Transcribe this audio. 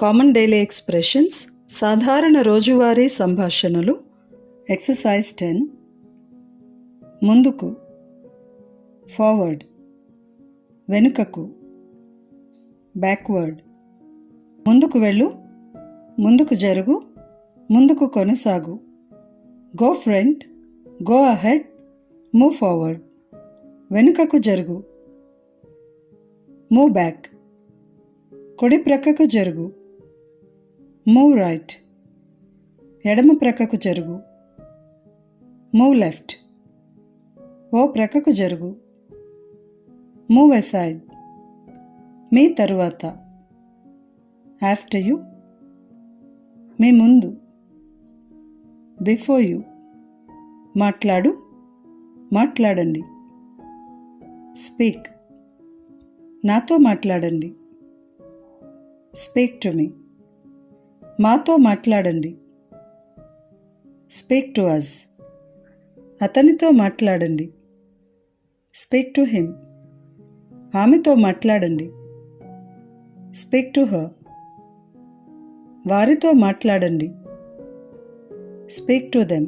Common daily expressions, సాధారణ రోజువారీ సంభాషణలు. ఎక్సర్సైజ్ 10. ముందుకు, ఫార్వర్డ్. వెనుకకు, బ్యాక్వర్డ్. ముందుకు వెళ్ళు, ముందుకు జరుగు, ముందుకు కొనసాగు. Go front, go ahead, move forward. వెనుకకు జరుగు, మూవ్ బ్యాక్. కుడి ప్రక్కకు జరుగు, మూవ్ రైట్. ఎడమ ప్రక్కకు జరుగు, మూవ్ లెఫ్ట్. ఓ ప్రక్కకు జరుగు, మూవ్ అసైడ్. మీ తరువాత, ఆఫ్టర్ యు. మీ ముందు, బిఫోర్ యు. మాట్లాడు, మాట్లాడండి. స్పీక్, నాతో మాట్లాడండి. స్పీక్ టు మీ, మాతో మాట్లాడండి. స్పీక్ టు అస్, అతనితో మాట్లాడండి. స్పీక్ టు హిమ్, ఆమెతో మాట్లాడండి. స్పీక్ టు హర్, వారితో మాట్లాడండి. Speak to them,